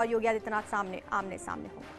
और योगी आदित्यनाथ आमने सामने होंगे।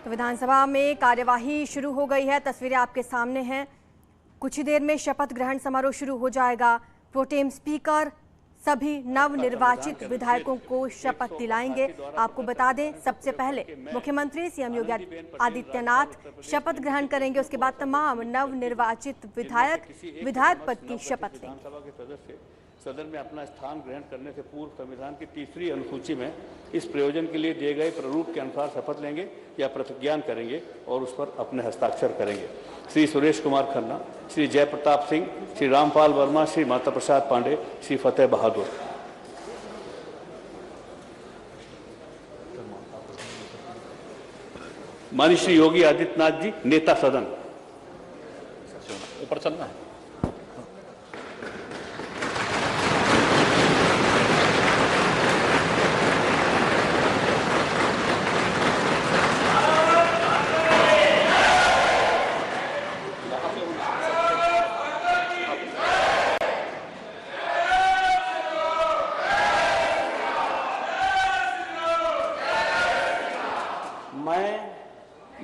तो विधानसभा में कार्यवाही शुरू हो गई है, तस्वीरें आपके सामने हैं। कुछ ही देर में शपथ ग्रहण समारोह शुरू हो जाएगा। प्रोटेम स्पीकर सभी नवनिर्वाचित विधायकों को शपथ दिलाएंगे। आपको बता दें, सबसे पहले मुख्यमंत्री सीएम योगी आदित्यनाथ शपथ ग्रहण करेंगे। उसके बाद तमाम नवनिर्वाचित विधायक पद की शपथ लेंगे। सदन में अपना स्थान ग्रहण करने से पूर्व संविधान की तीसरी अनुसूची में इस प्रयोजन के लिए दिए गए प्रारूप के अनुसार शपथ लेंगे या प्रतिज्ञान करेंगे और उस पर अपने हस्ताक्षर करेंगे। श्री सुरेश कुमार खन्ना, श्री जयप्रताप सिंह, श्री रामपाल वर्मा, श्री माता प्रसाद पांडे, श्री फतेह बहादुर। माननीय श्री योगी आदित्यनाथ जी, नेता सदन। ऊपर चलना है।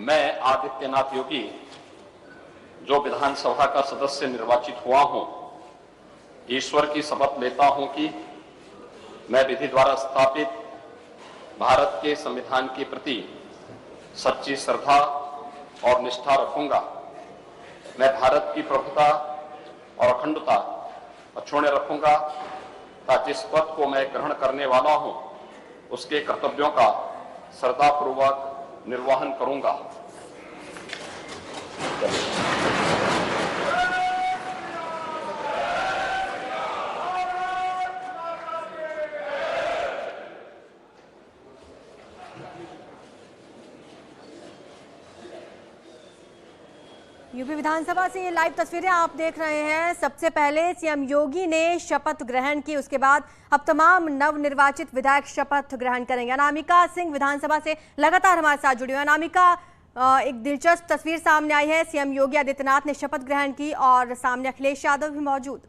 मैं आदित्यनाथ योगी, जो विधानसभा का सदस्य निर्वाचित हुआ हूं, ईश्वर की शपथ लेता हूं कि मैं विधि द्वारा स्थापित भारत के संविधान के प्रति सच्ची श्रद्धा और निष्ठा रखूंगा। मैं भारत की प्रभुता और अखंडता अक्षुण्ण रखूंगा तथा जिस पद को मैं ग्रहण करने वाला हूं, उसके कर्तव्यों का श्रद्धापूर्वक निर्वहन करूंगा। यूपी विधानसभा से ये लाइव तस्वीरें आप देख रहे हैं। सबसे पहले सीएम योगी ने शपथ ग्रहण की, उसके बाद अब तमाम नवनिर्वाचित विधायक शपथ ग्रहण करेंगे। अनामिका सिंह विधानसभा से लगातार हमारे साथ जुड़ी हुई। अनामिका, एक दिलचस्प तस्वीर सामने आई है। सीएम योगी आदित्यनाथ ने शपथ ग्रहण की और सामने अखिलेश यादव भी मौजूद।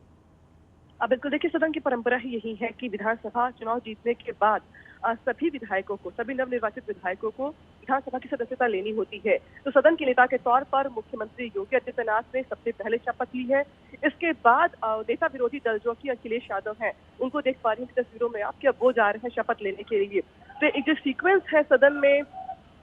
बिल्कुल, देखिए, सदन की परंपरा ही यही है कि विधानसभा चुनाव जीतने के बाद सभी विधायकों को, सभी नवनिर्वाचित विधायकों को विधानसभा की सदस्यता लेनी होती है। तो सदन के नेता के तौर पर मुख्यमंत्री योगी आदित्यनाथ ने सबसे पहले शपथ ली है। इसके बाद नेता विरोधी दल जो कि अखिलेश यादव हैं, उनको देख पा रही हैं तस्वीरों में आप कि अब वो जा रहे हैं शपथ लेने के लिए। तो एक जो सीक्वेंस है सदन में,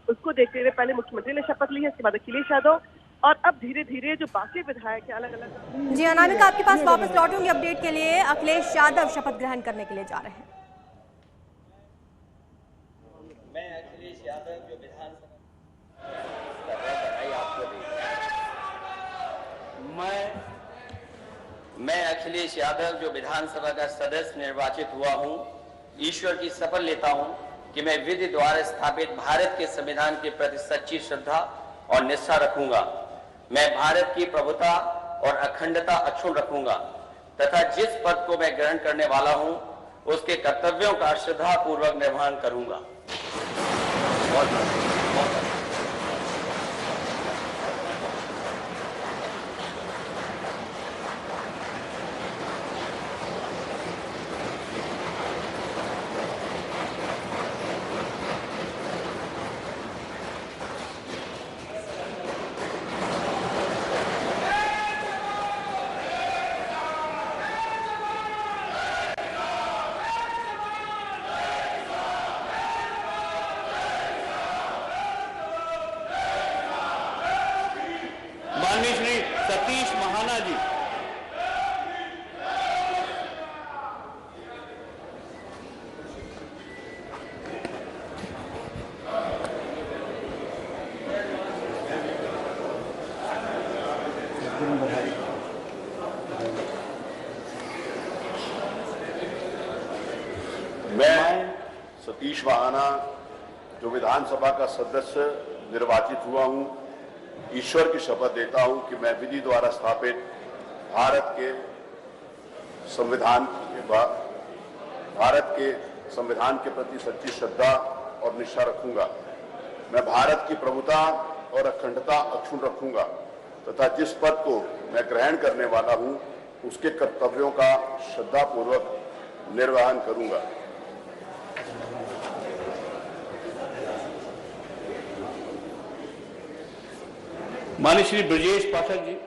उसको देखते हुए पहले मुख्यमंत्री ने शपथ ली है, इसके बाद अखिलेश यादव, और अब धीरे धीरे जो बाकी विधायक है अलग अलग। जी अनामिका, आपके पास वापस लौटूंगी अपडेट के लिए। अखिलेश यादव शपथ ग्रहण करने के लिए जा रहे हैं। मैं अखिलेश यादव जो विधानसभा का सदस्य निर्वाचित हुआ हूं, ईश्वर की शपथ लेता हूं कि मैं विधि द्वारा स्थापित भारत के संविधान के प्रति सच्ची श्रद्धा और निष्ठा रखूंगा। मैं भारत की प्रभुता और अखंडता अक्षुण्ण रखूंगा तथा जिस पद को मैं ग्रहण करने वाला हूं, उसके कर्तव्यों का श्रद्धापूर्वक निर्वहन करूंगा। माननीय श्री सतीश महाना जी। मैं सतीश महाना जो विधानसभा का सदस्य निर्वाचित हुआ हूं, ईश्वर की शपथ देता हूं कि मैं विधि द्वारा स्थापित भारत के संविधान के प्रति सच्ची श्रद्धा और निष्ठा रखूंगा। मैं भारत की प्रभुता और अखंडता अक्षुण्ण रखूंगा तथा जिस पद को मैं ग्रहण करने वाला हूं, उसके कर्तव्यों का श्रद्धापूर्वक निर्वहन करूंगा। माननीय श्री ब्रजेश पाठक जी।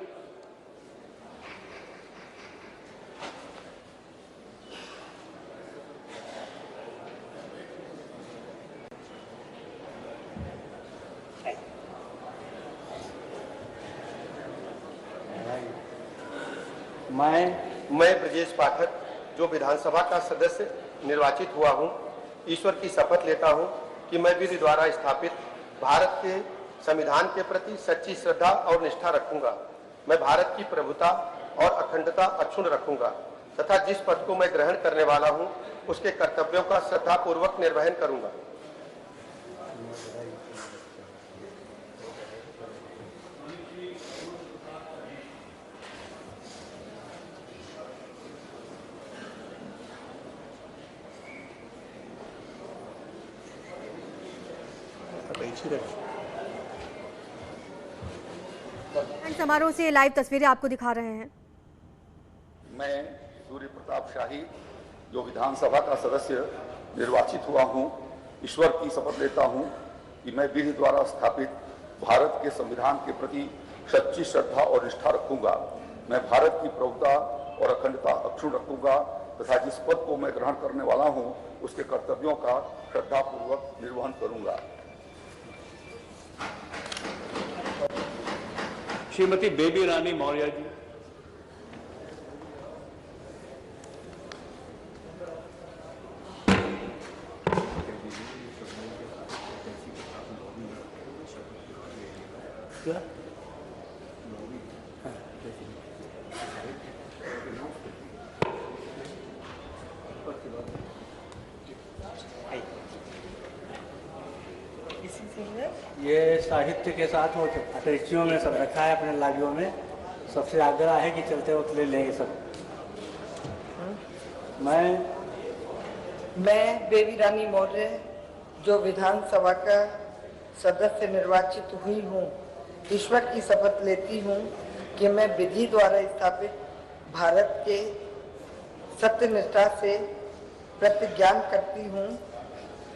मैं ब्रजेश पाठक, जो विधानसभा का सदस्य निर्वाचित हुआ हूं, ईश्वर की शपथ लेता हूं कि मैं विधि द्वारा स्थापित भारत के संविधान के प्रति सच्ची श्रद्धा और निष्ठा रखूंगा। मैं भारत की प्रभुता और अखंडता अक्षुण्ण रखूंगा तथा जिस पद को मैं ग्रहण करने वाला हूं, उसके कर्तव्यों का श्रद्धापूर्वक निर्वहन करूंगा। समारोह से लाइव तस्वीरें आपको दिखा रहे हैं। मैं सूर्य प्रताप शाही, जो विधानसभा का सदस्य निर्वाचित हुआ हूं, ईश्वर की शपथ लेता हूं कि मैं विधि द्वारा स्थापित भारत के संविधान के प्रति सच्ची श्रद्धा और निष्ठा रखूंगा। मैं भारत की प्रभुता और अखंडता अक्षुण्ण रखूंगा तथा जिस पद को मैं ग्रहण करने वाला हूं, उसके कर्तव्यों का श्रद्धापूर्वक निर्वहन करूंगा। श्रीमती बेबी रानी मौर्य जी। ये साहित्य के साथ वो अटैचियों में सब रखा है अपने लागियों में। सबसे आग्रह है कि चलते वक्त ले लेंगे सब। मैं बेबी रानी मौर्य, जो विधानसभा का सदस्य निर्वाचित हुई हूँ, ईश्वर की शपथ लेती हूँ कि मैं विधि द्वारा स्थापित भारत के सत्यनिष्ठा से प्रतिज्ञान करती हूँ,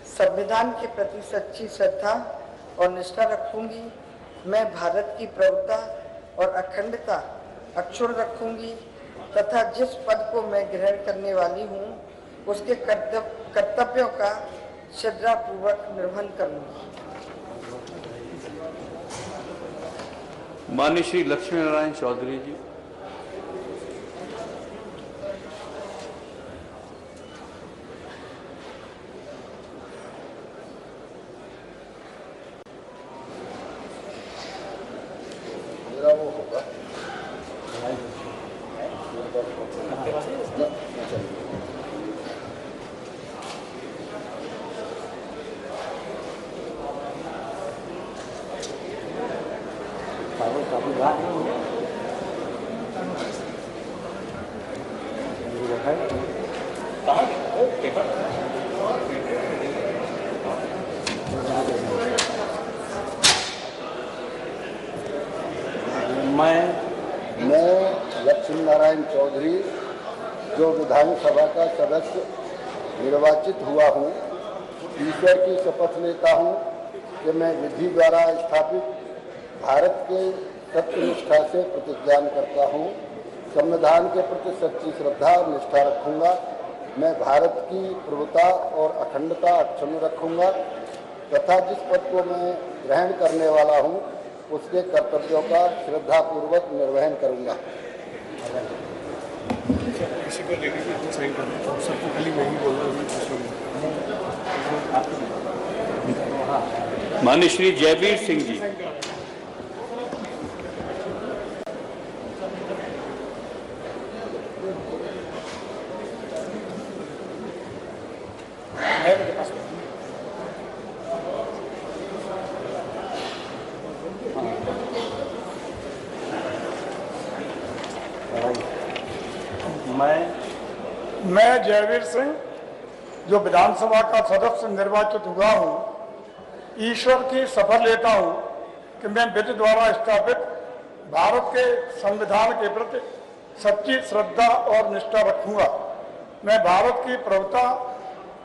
संविधान के प्रति सच्ची श्रद्धा और निष्ठा रखूंगी। मैं भारत की प्रभुता और अखंडता अक्षुण्ण रखूंगी तथा जिस पद को मैं ग्रहण करने वाली हूँ, उसके कर्तव्यों का श्रद्धापूर्वक निर्वहन करूंगी। माननीय श्री लक्ष्मी नारायण चौधरी जी। मैं लक्ष्मी नारायण चौधरी, जो विधानसभा का सदस्य निर्वाचित हुआ हूँ, ईश्वर की शपथ लेता हूँ कि मैं विधि द्वारा स्थापित भारत के सत्यनिष्ठा से प्रतिज्ञान करता हूँ, संविधान के प्रति सच्ची श्रद्धा और निष्ठा रखूंगा। मैं भारत की प्रभुता और अखंडता अक्षुण्ण रखूंगा तथा जिस पद को मैं ग्रहण करने वाला हूँ, उसके कर्तव्यों का श्रद्धापूर्वक निर्वहन करूंगा। किसी को लेकर के साइन करना है, सबको खाली मैं ही बोल रहा हूँ। माननीय श्री जयवीर सिंह जी। मैं जयवीर सिंह, जो विधानसभा का सदस्य निर्वाचित हुआ हूँ, ईश्वर की शपथ लेता हूँ कि मैं विधि द्वारा स्थापित भारत के संविधान के प्रति सच्ची श्रद्धा और निष्ठा रखूंगा। मैं भारत की प्रभुता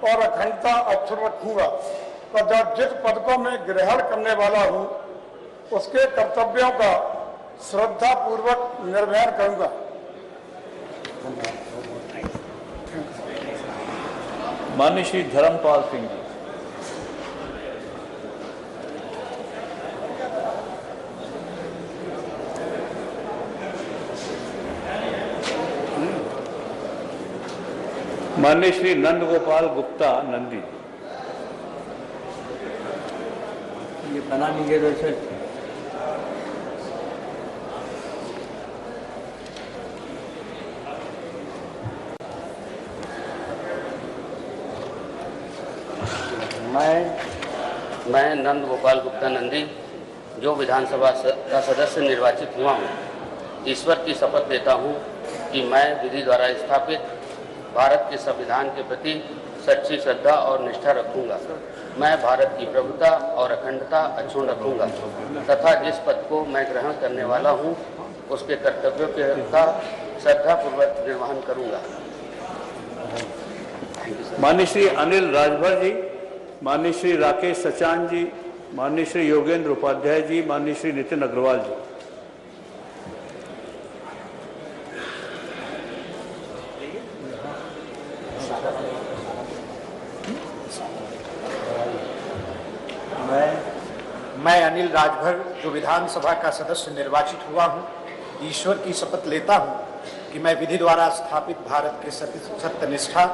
और अखंडता अक्षुण्ण रखूंगा तथा जिस पद को मैं ग्रहण करने वाला हूं उसके कर्तव्यों का श्रद्धा पूर्वक निर्वहन करूंगा। माननीय श्री धर्मपाल सिंह जी। माननीय श्री नंद गोपाल गुप्ता नंदी। ये बना नहीं गया वैसे। मैं नंद गोपाल गुप्ता नंदी जो विधानसभा का सदस्य निर्वाचित हुआ हूँ, ईश्वर की शपथ लेता हूँ कि मैं विधि द्वारा स्थापित भारत के संविधान के प्रति सच्ची श्रद्धा और निष्ठा रखूंगा। मैं भारत की प्रभुता और अखंडता अक्षुण्ण रखूंगा तथा जिस पद को मैं ग्रहण करने वाला हूँ उसके कर्तव्यों का श्रद्धापूर्वक निर्वहन करूंगा। माननीय श्री अनिल राजभर जी, माननीय श्री राकेश सचान जी, माननीय श्री योगेंद्र उपाध्याय जी, माननीय श्री नितिन अग्रवाल जी। मैं अनिल राजभर जो विधानसभा का सदस्य निर्वाचित हुआ हूं, ईश्वर की शपथ लेता हूं कि मैं विधि द्वारा स्थापित भारत के सत्यनिष्ठा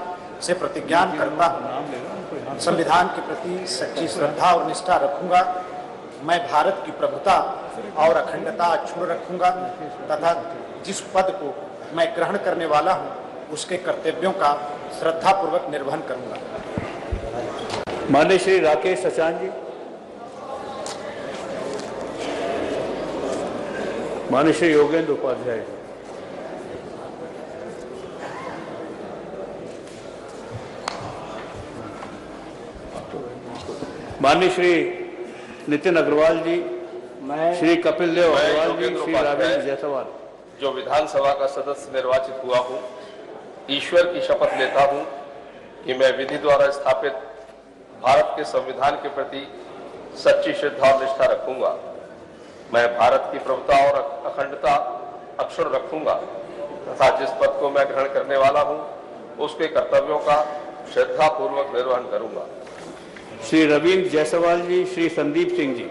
से प्रतिज्ञान करता हूं, संविधान के प्रति सच्ची श्रद्धा और निष्ठा रखूंगा। मैं भारत की प्रभुता और अखंडता अक्षुण्ण रखूंगा तथा जिस पद को मैं ग्रहण करने वाला हूं उसके कर्तव्यों का श्रद्धापूर्वक निर्वहन करूंगा। माननीय श्री राकेश सचान जी, माननीय श्री योगेंद्र उपाध्याय जी। माननीय श्री नितिन अग्रवाल जी, श्री कपिल देव अग्रवाल जी, श्री राघवेंद्र जायसवाल। जो विधानसभा का सदस्य निर्वाचित हुआ हूँ, ईश्वर की शपथ लेता हूँ कि मैं विधि द्वारा स्थापित भारत के संविधान के प्रति सच्ची श्रद्धा और निष्ठा रखूंगा। मैं भारत की प्रभुता और अखंडता अक्षुण्ण रखूंगा तथा जिस पद को मैं ग्रहण करने वाला हूं उसके कर्तव्यों का श्रद्धा पूर्वक निर्वहन करूंगा। श्री रविंद्र जायसवाल जी, श्री संदीप सिंह जी।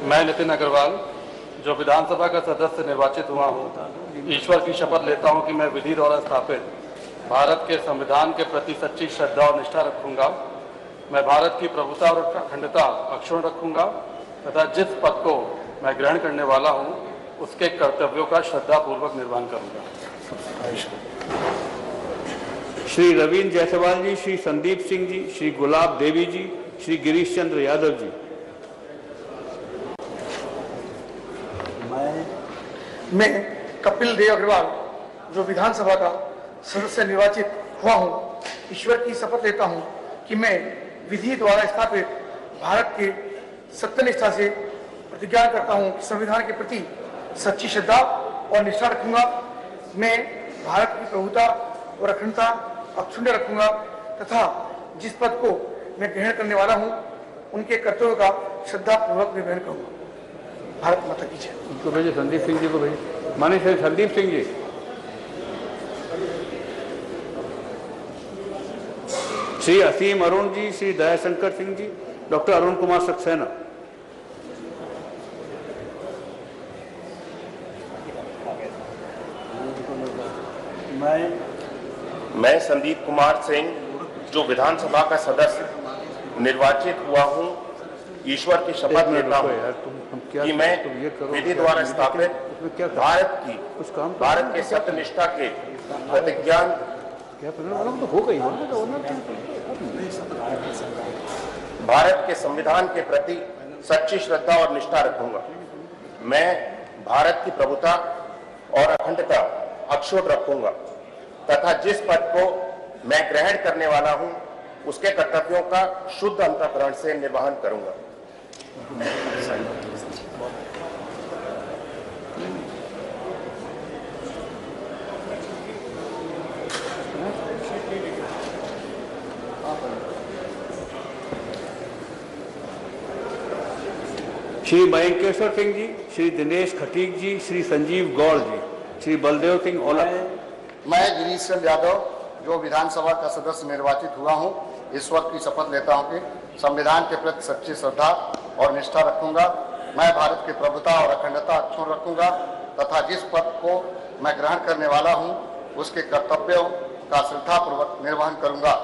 मैं नितिन अग्रवाल जो विधानसभा का सदस्य निर्वाचित हुआ हूँ, ईश्वर की शपथ लेता हूँ कि मैं विधि द्वारा स्थापित भारत के संविधान के प्रति सच्ची श्रद्धा और निष्ठा रखूंगा। मैं भारत की प्रभुता और अखंडता अक्षुण्ण रखूंगा तथा जिस पद को मैं ग्रहण करने वाला हूं उसके कर्तव्यों का श्रद्धापूर्वक निर्वहन करूंगा। श्री रविंद्र जायसवाल जी, श्री संदीप सिंह जी, श्री गुलाब देवी जी, श्री गिरीश चंद्र यादव जी। मैं कपिल देव अग्रवाल जो विधानसभा का सदस्य निर्वाचित हुआ हूं, ईश्वर की शपथ लेता हूं कि मैं विधि द्वारा स्थापित भारत के सत्यनिष्ठा से प्रतिज्ञा करता हूं कि संविधान के प्रति सच्ची श्रद्धा और निष्ठा रखूंगा। मैं भारत की प्रभुता और अखंडता अक्षुण्ण रखूंगा तथा जिस पद को मैं ग्रहण करने वाला हूं उनके कर्तव्यों का श्रद्धापूर्वक निर्वहन करूंगा। भारत माता की जय। उनको भेजिए, संदीप सिंह जी को भेजिए। माननीय श्री संदीप सिंह जी। श्री असीम अरुण जी, श्री दयाशंकर सिंह जी, डॉक्टर अरुण कुमार सक्सेना। मैं संदीप कुमार सिंह जो विधानसभा का सदस्य निर्वाचित हुआ हूं, ईश्वर की शपथ लेता हूं कि मैं विधि द्वारा स्थापित भारत के सत्यनिष्ठा के प्रतिज्ञान भारत के संविधान के प्रति सच्ची श्रद्धा और निष्ठा रखूंगा। मैं भारत की प्रभुता और अखंडता अक्षुण्ण रखूंगा तथा जिस पद को मैं ग्रहण करने वाला हूं उसके कर्तव्यों का शुद्ध अंतःकरण से निर्वहन करूंगा। श्री मयंकेश्वर सिंह जी, श्री दिनेश खटीक जी, श्री संजीव गौड़ जी, श्री बलदेव सिंह ओलख। मैं गिरीश चंद्र यादव जो विधानसभा का सदस्य निर्वाचित हुआ हूं, ईश्वर की शपथ लेता हूं कि संविधान के प्रति सच्ची श्रद्धा और निष्ठा रखूंगा। मैं भारत की प्रभुता और अखंडता अक्षुण्ण रखूंगा तथा जिस पद को मैं ग्रहण करने वाला हूं उसके कर्तव्यों का श्रद्धापूर्वक निर्वहन करूंगा।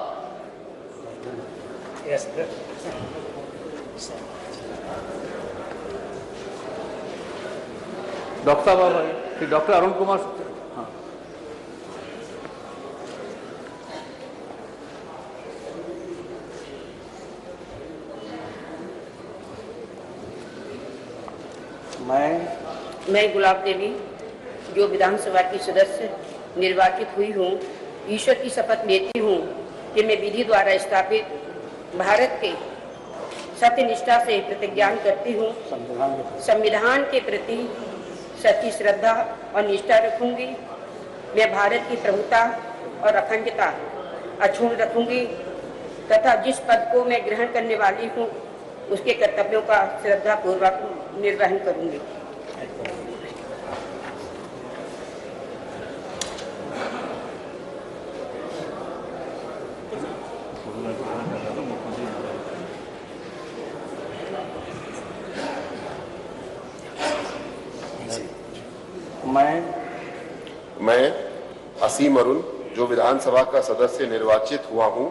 डॉक्टर बाबा, श्री डॉक्टर अरुण कुमार। हाँ। मैं गुलाब देवी जो विधानसभा की सदस्य निर्वाचित हुई हूँ, ईश्वर की शपथ लेती हूँ कि मैं विधि द्वारा स्थापित भारत के सत्यनिष्ठा से प्रतिज्ञान करती हूँ, संविधान के प्रति सच्ची श्रद्धा और निष्ठा रखूंगी। मैं भारत की प्रभुता और अखंडता अक्षुण्ण रखूंगी तथा जिस पद को मैं ग्रहण करने वाली हूँ उसके कर्तव्यों का श्रद्धापूर्वक निर्वहन करूंगी। मैं असीम अरुण जो विधानसभा का सदस्य निर्वाचित हुआ हूं,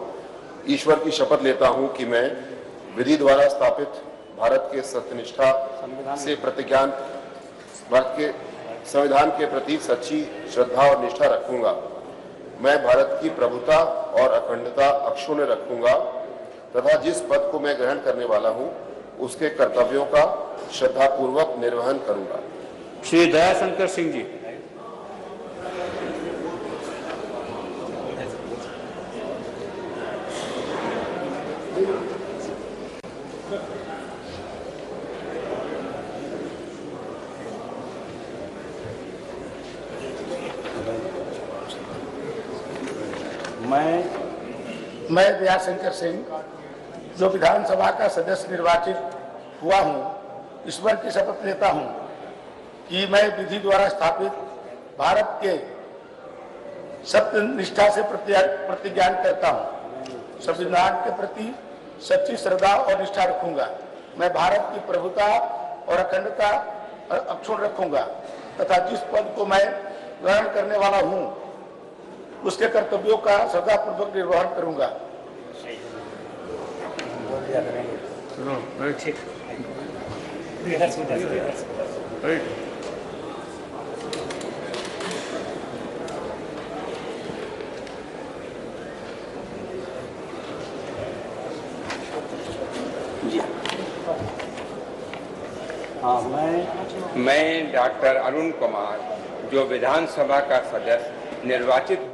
ईश्वर की शपथ लेता हूं कि मैं विधि द्वारा स्थापित भारत के सत्यनिष्ठा से प्रतिज्ञान भारत के संविधान के प्रति सच्ची श्रद्धा और निष्ठा रखूंगा। मैं भारत की प्रभुता और अखंडता अक्षुण्ण रखूंगा तथा जिस पद को मैं ग्रहण करने वाला हूं उसके कर्तव्यों का श्रद्धापूर्वक निर्वहन करूंगा। श्री दयाशंकर सिंह जी। मैं दयाशंकर सिंह जो विधानसभा का सदस्य निर्वाचित हुआ हूं, ईश्वर की शपथ लेता हूं कि मैं विधि द्वारा स्थापित भारत के सत्य निष्ठा से प्रतिज्ञान करता हूं, संविधान के प्रति सच्ची श्रद्धा और निष्ठा रखूंगा। मैं भारत की प्रभुता और अखंडता अक्षुण्ण रखूंगा तथा जिस पद को मैं ग्रहण करने वाला हूं उसके कर्तव्यों का श्रद्धापूर्वक निर्वहन करूंगा। मैं डॉक्टर अरुण कुमार जो विधानसभा का सदस्य निर्वाचित